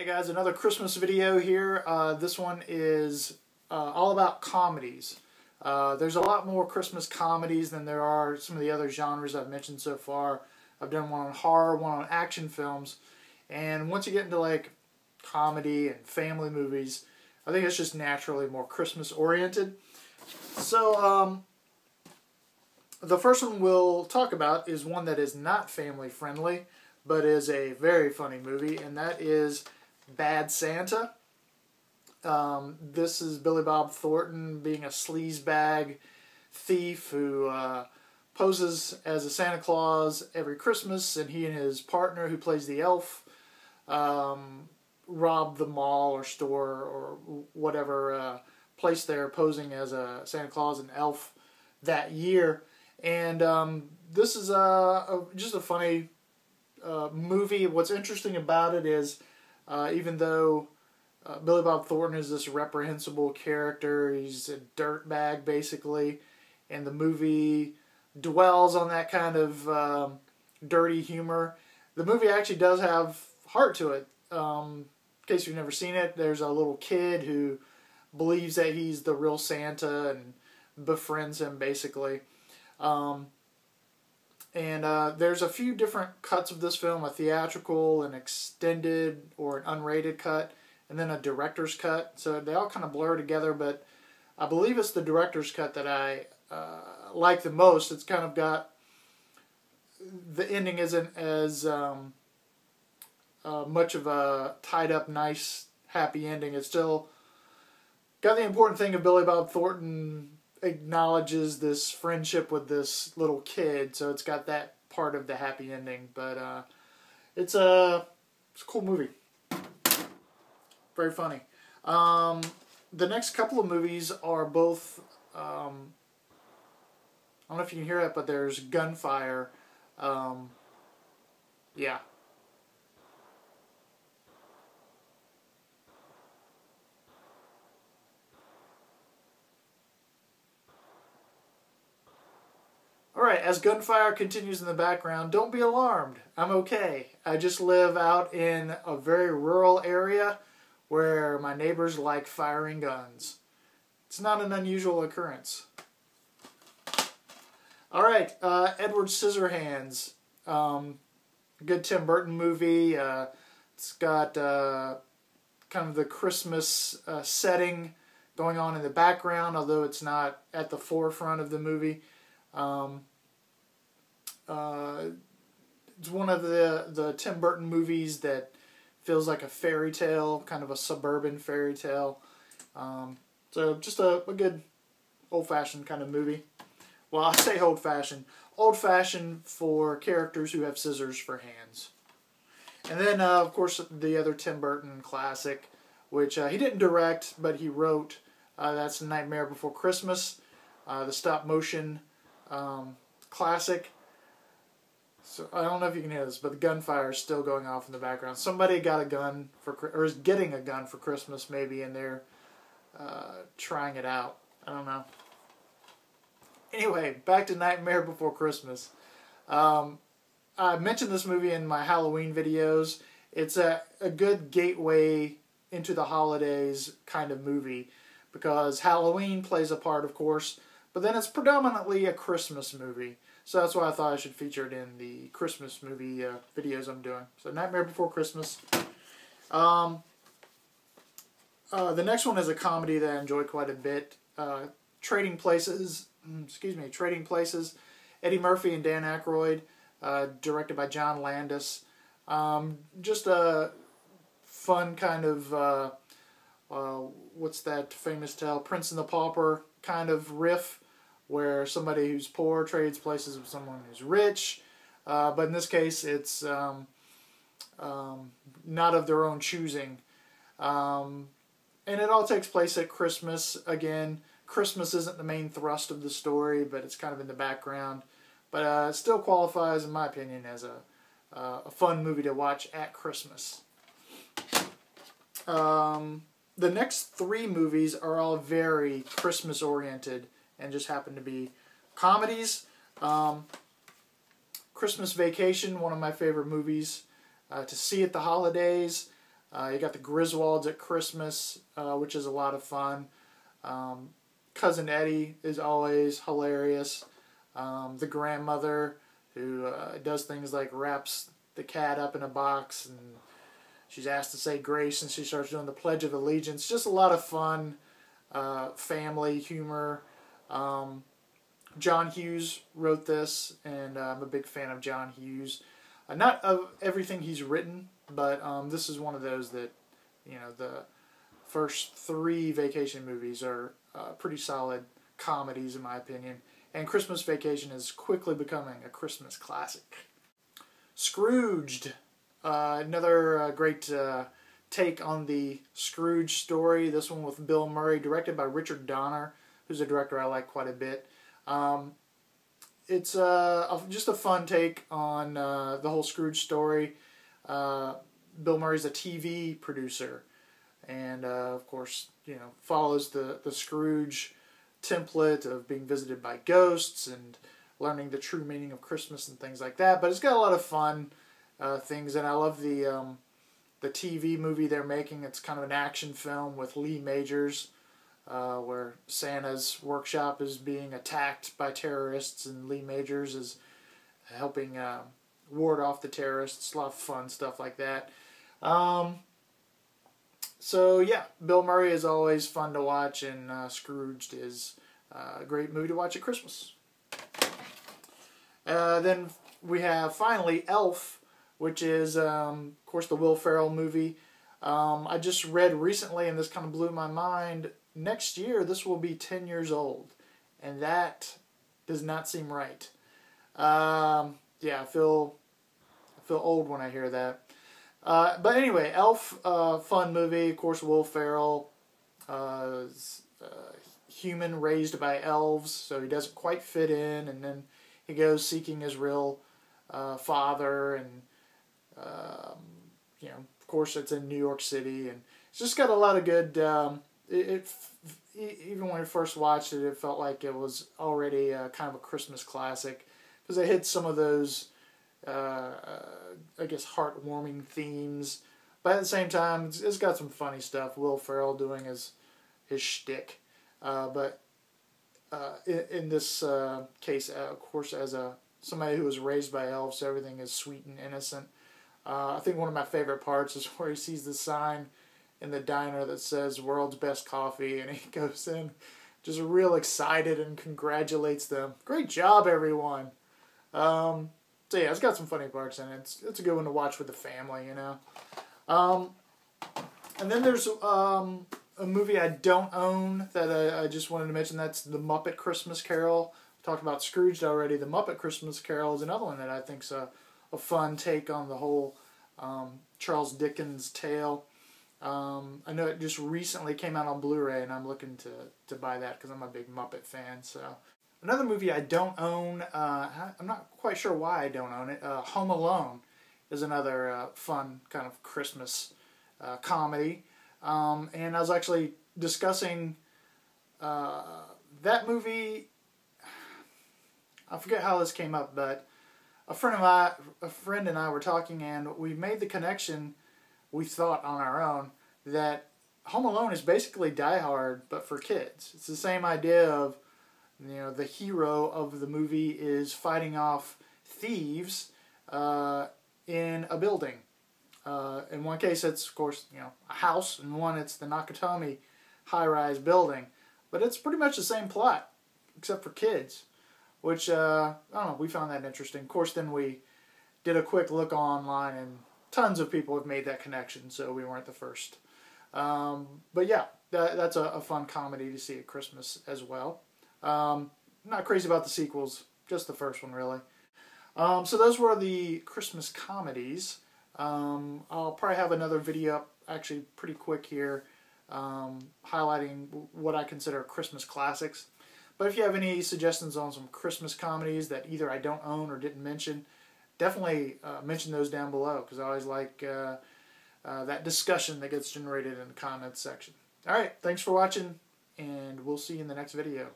Hey guys, another Christmas video here. This one is all about comedies. There's a lot more Christmas comedies than there are some of the other genres I've mentioned so far. I've done one on horror, one on action films, and once you get into like comedy and family movies, I think it's just naturally more Christmas oriented. So the first one we'll talk about is one that is not family friendly, but is a very funny movie, and that is Bad Santa. This is Billy Bob Thornton being a sleazebag thief who poses as a Santa Claus every Christmas, and he and his partner, who plays the elf, rob the mall or store or whatever place they're posing as a Santa Claus and elf that year. And this is just a funny movie. What's interesting about it is even though Billy Bob Thornton is this reprehensible character, he's a dirtbag basically, and the movie dwells on that kind of dirty humor. The movie actually does have heart to it. In case you've never seen it, there's a little kid who believes that he's the real Santa and befriends him basically. There's a few different cuts of this film, a theatrical, an extended, or an unrated cut, and then a director's cut. So they all kind of blur together, but I believe it's the director's cut that I like the most. It's kind of got, the ending isn't as much of a tied up, nice, happy ending. It's still got the important thing of Billy Bob Thornton acknowledges this friendship with this little kid, so it's got that part of the happy ending. But it's a cool movie, very funny. The next couple of movies are both I don't know if you can hear it, but there's Gunfire. Yeah. Alright, as Gunfire continues in the background, don't be alarmed. I'm okay. I just live out in a very rural area where my neighbors like firing guns. It's not an unusual occurrence. Alright, Edward Scissorhands. Good Tim Burton movie. It's got kind of the Christmas setting going on in the background, although it's not at the forefront of the movie. It's one of the Tim Burton movies that feels like a fairy tale, kind of a suburban fairy tale. So just a good old-fashioned kind of movie. Well, I say old-fashioned. Old-fashioned for characters who have scissors for hands. And then, of course, the other Tim Burton classic, which he didn't direct, but he wrote. That's Nightmare Before Christmas, the stop-motion classic. So I don't know if you can hear this, but the gunfire is still going off in the background. Somebody got a gun or is getting a gun for Christmas maybe, and they're trying it out. I don't know. Anyway, back to Nightmare Before Christmas. I mentioned this movie in my Halloween videos. It's a good gateway into the holidays kind of movie because Halloween plays a part, of course, but then it's predominantly a Christmas movie. So that's why I thought I should feature it in the Christmas movie videos I'm doing. So Nightmare Before Christmas. The next one is a comedy that I enjoy quite a bit. Trading Places. Trading Places. Eddie Murphy and Dan Aykroyd. Directed by John Landis. Just a fun kind of, what's that famous tale? Prince and the Pauper kind of riff, where somebody who's poor trades places with someone who's rich, but in this case it's not of their own choosing. And it all takes place at Christmas. Again, Christmas isn't the main thrust of the story, but it's kind of in the background. But it still qualifies, in my opinion, as a fun movie to watch at Christmas. The next three movies are all very Christmas-oriented and just happen to be comedies. Christmas Vacation, one of my favorite movies to see at the holidays. You got the Griswolds at Christmas, which is a lot of fun. Cousin Eddie is always hilarious. The grandmother who does things like wraps the cat up in a box, and she's asked to say grace, and she starts doing the Pledge of Allegiance. Just a lot of fun family humor. John Hughes wrote this, and I'm a big fan of John Hughes. Not of everything he's written, but this is one of those that, you know, the first 3 Vacation movies are pretty solid comedies in my opinion. And Christmas Vacation is quickly becoming a Christmas classic. Scrooged, another great take on the Scrooge story. This one with Bill Murray, directed by Richard Donner, who's a director I like quite a bit. It's just a fun take on the whole Scrooge story. Bill Murray's a TV producer, and of course, you know, follows the Scrooge template of being visited by ghosts and learning the true meaning of Christmas and things like that. But it's got a lot of fun things, and I love the TV movie they're making. It's kind of an action film with Lee Majors, where Santa's workshop is being attacked by terrorists, and Lee Majors is helping ward off the terrorists. A lot of fun stuff like that. So yeah, Bill Murray is always fun to watch, and Scrooged is a great movie to watch at Christmas. Then we have finally Elf, which is of course the Will Ferrell movie. I just read recently, and this kind of blew my mind, next year this will be 10 years old, and that does not seem right. Yeah, I feel old when I hear that. But anyway, Elf, fun movie. Of course, Will Ferrell is human raised by elves, so he doesn't quite fit in, and then he goes seeking his real father, and you know, of course, it's in New York City, and it's just got a lot of good. Even when I first watched it, it felt like it was already kind of a Christmas classic, because it hit some of those, I guess, heartwarming themes. But at the same time, it's got some funny stuff. Will Ferrell doing his shtick. But in this case, of course, as somebody who was raised by elves, everything is sweet and innocent. I think one of my favorite parts is where he sees the sign in the diner that says "World's Best Coffee," and he goes in just real excited and congratulates them. Great job, everyone. So yeah, it's got some funny parts in it. It's a good one to watch with the family, you know. And then there's a movie I don't own that I just wanted to mention. That's The Muppet Christmas Carol. We talked about Scrooged already. The Muppet Christmas Carol is another one that I think's a fun take on the whole Charles Dickens tale. I know it just recently came out on Blu-ray, and I'm looking to buy that because I'm a big Muppet fan. So another movie I don't own, I'm not quite sure why I don't own it, Home Alone is another fun kind of Christmas comedy. And I was actually discussing that movie. I forget how this came up, but a friend and I were talking, and we made the connection, we thought on our own, that Home Alone is basically Die Hard, but for kids. It's the same idea of, you know, the hero of the movie is fighting off thieves in a building. In one case, it's, of course, you know, a house. In one, it's the Nakatomi high-rise building. But it's pretty much the same plot, except for kids, which, I don't know, we found that interesting. Of course, then we did a quick look online, and tons of people have made that connection, so we weren't the first. But yeah, that's a fun comedy to see at Christmas as well. Not crazy about the sequels, just the first one, really. So those were the Christmas comedies. I'll probably have another video up, actually pretty quick here, highlighting what I consider Christmas classics. But if you have any suggestions on some Christmas comedies that either I don't own or didn't mention, definitely mention those down below, because I always like that discussion that gets generated in the comments section. Alright, thanks for watching, and we'll see you in the next video.